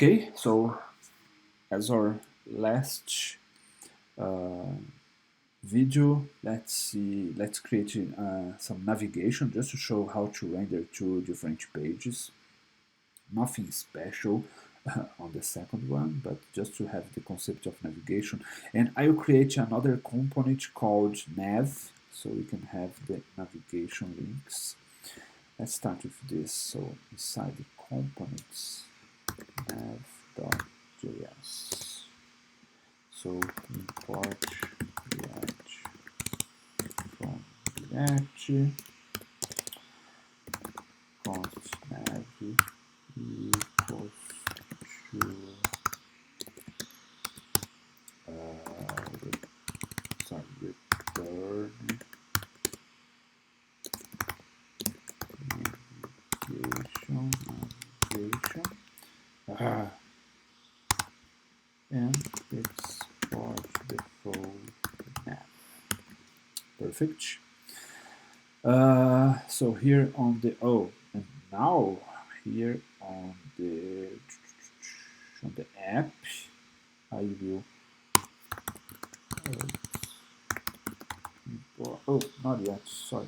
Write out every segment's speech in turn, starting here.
Okay, so as our last uh, video, let's create some navigation just to show how to render two different pages. Nothing special on the second one, but just to have the concept of navigation. And I will create another component called nav, so we can have the navigation links. Let's start with this. So inside the components, nav.js. So import React from React, const nav equals to return navigation, and export the full nav. Perfect. So here on the and now here on the app, I will not yet. Sorry.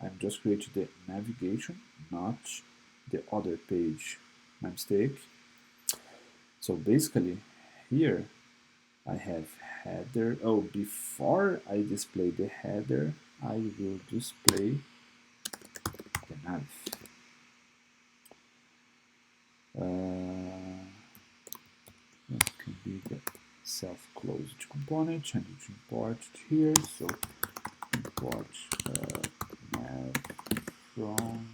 I'm just creating the navigation, not the other page. My mistake. So basically, here I have header. Oh, before I display the header, I will display the nav. That can be the self-closed component. I need to import it here. So import nav from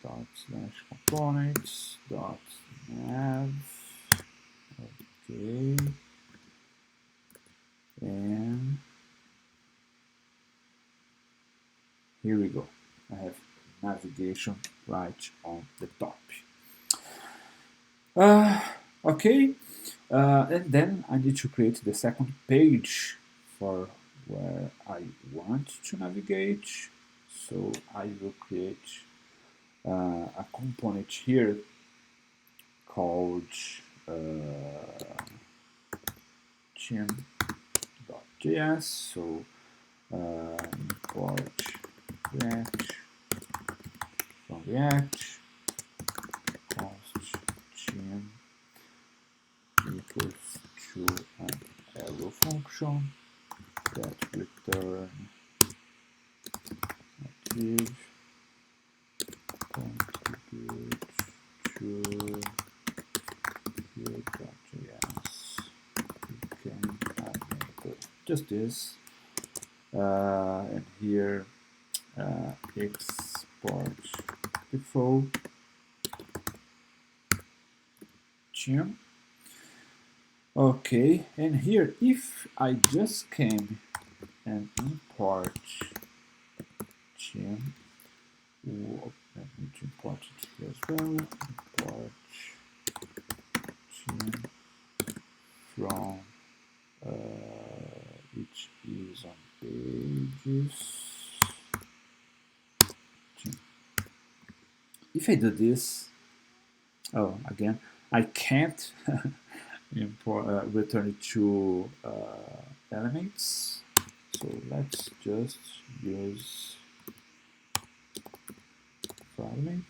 dot slash components dot nav. Okay, and here we go. I have navigation right on the top. Okay, and then I need to create the second page for where I want to navigate. So I will create a component here called gym.js. So import React from React, const gym equals to an arrow function that return active contribute to Guild.js. You can add just this, and here export default gym. Okay, and here if I just came and import gym, I need to import it here as well. Import gym from which is on pages. Gym. If I do this, again, I can't import return it to elements. So let's just use fragment.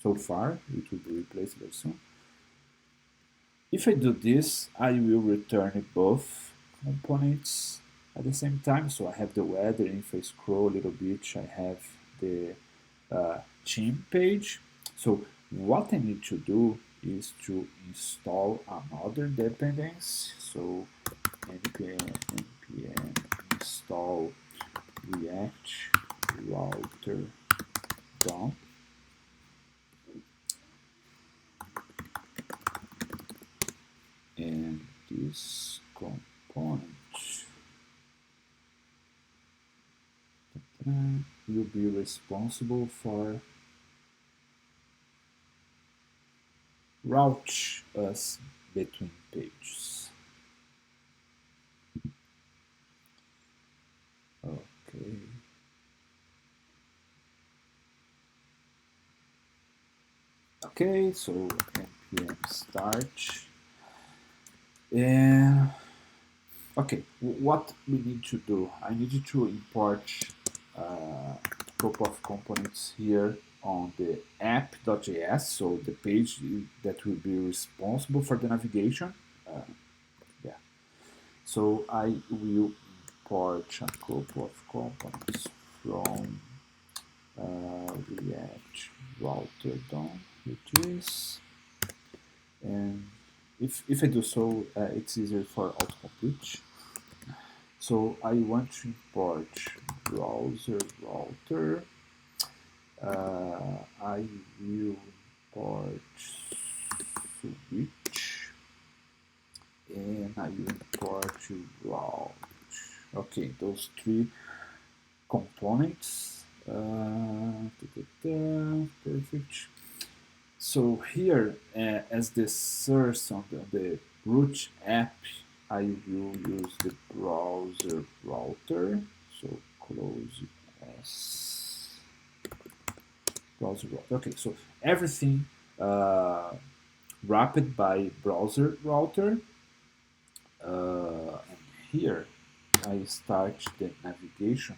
So far, it will be replaced very soon. If I do this, I will return both components at the same time. So I have the weather. If I scroll a little bit, I have the theme page. So what I need to do is to install another dependency. So npm install react router DOM. And this component will be responsible for route us between pages. Okay. Okay, so npm start. And okay, what we need to do, I need to import a couple of components here on the app.js, so the page that will be responsible for the navigation. Yeah, so I will import a couple of components from React router DOM with this, and if I do so, it's easier for autocomplete. So I want to import browser router. I will import switch, and I will import route. Okay, those three components. Perfect. So here, as the source on the root app, I will use the browser router. So close S browser router. Okay, so everything wrapped by browser router. And here I start the navigation.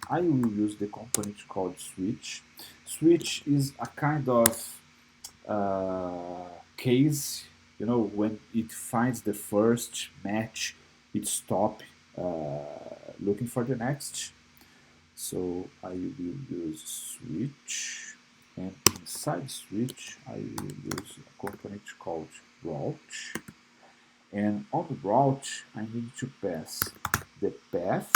I will use the component called switch. Switch is a kind of case, you know, when it finds the first match, it stop looking for the next. So I will use switch, and inside switch I will use a component called route. And on the route I need to pass the path,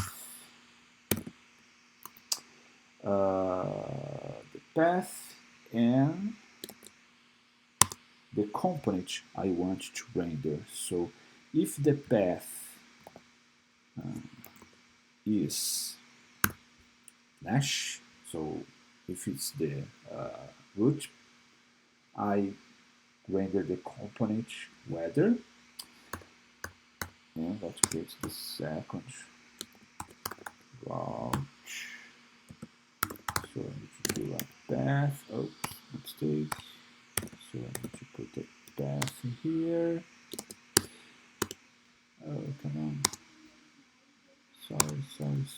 and the component I want to render. So if the path is Lash, so if it's the root, I render the component weather, and let's create the second route. So I need to do a path. Oops, mistake. So I need to put the path in here. Oh, come on.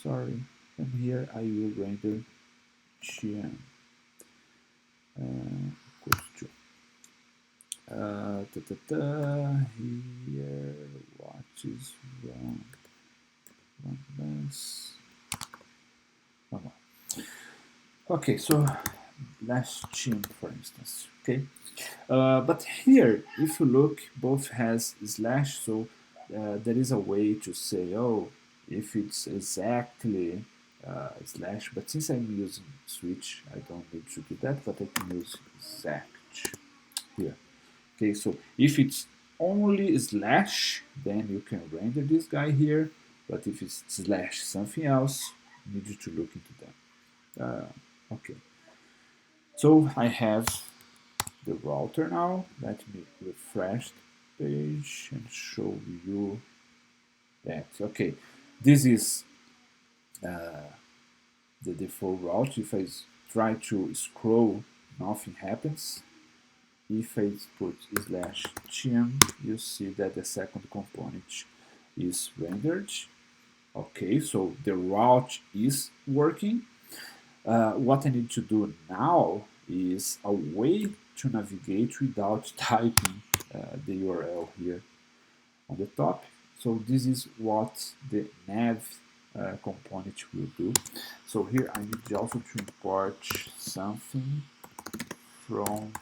Sorry. And here I will render Qian equals to here, what is wrong? Okay, so last chain, for instance. Okay, but here, if you look, both has slash, so there is a way to say, oh, if it's exactly slash, but since I'm using switch, I don't need to do that, but I can use exact here. Okay, so if it's only slash, then you can render this guy here, but if it's slash something else, you need to look into that. Okay, so I have the router now. Let me refresh the page and show you that. Okay, this is the default route. If I try to scroll, nothing happens. If I put slash chim, you see that the second component is rendered. Okay, so the route is working. What I need to do now is a way to navigate without typing the URL here on the top. So this is what the nav component will do. So here I need also to import something from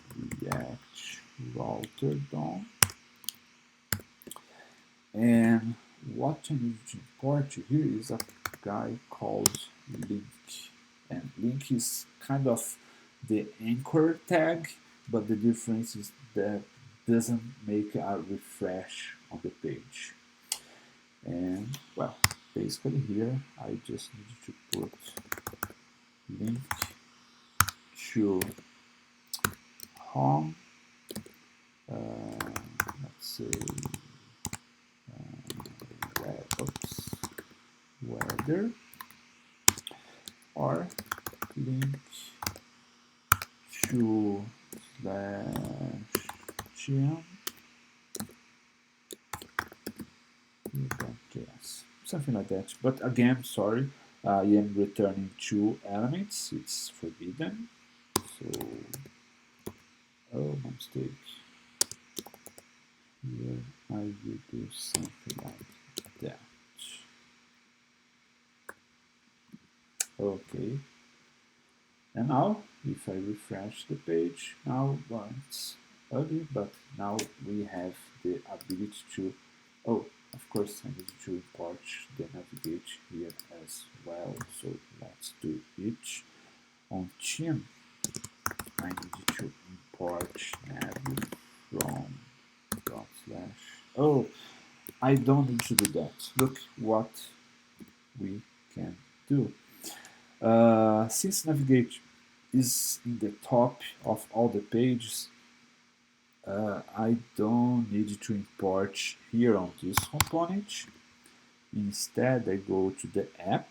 React router DOM. And what I need to import here is a guy called link. And link is kind of the anchor tag, but the difference is that doesn't make a refresh on the page. And well, basically here I just need to put link to home, let's say weather, or link to Guild.js, something like that. But again, sorry, I am returning two elements. It's forbidden. So, oh, my mistake. Here I will do something like that. Okay. And now, if I refresh the page, now well, it's ugly, but now we have the ability to, oh, of course, I need to import the navigate here as well. So let's do it. On team, I need to import nav from dot slash. Oh, I don't need to do that. Look what we can do. Since navigate is in the top of all the pages, I don't need to import here on this component. Instead, I go to the app,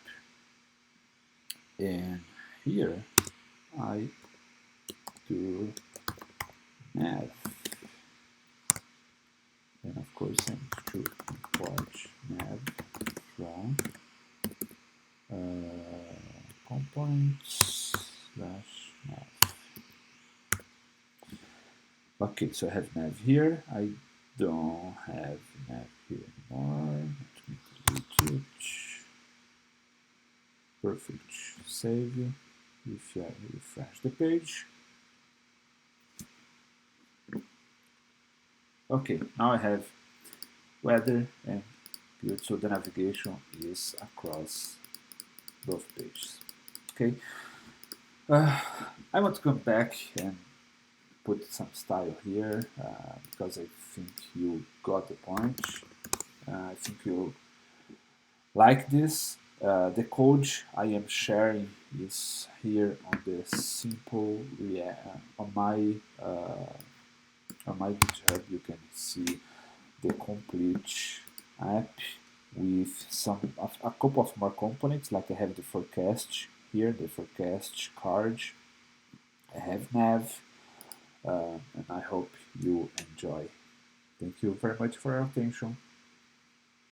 and here I do nav. And of course, I need to import nav from components slash nav. Okay, so I have nav here. I don't have nav here anymore. Let me delete it. Perfect. Save. If I refresh the page. Okay, now I have weather and good. So the navigation is across both pages. Okay. I want to come back and put some style here because I think you got the point. I think you like this. The code I am sharing is here on the simple on my GitHub. You can see the complete app with a couple of more components. Like I have the forecast here, the forecast card. I have nav, and I hope you enjoy. Thank you very much for your attention.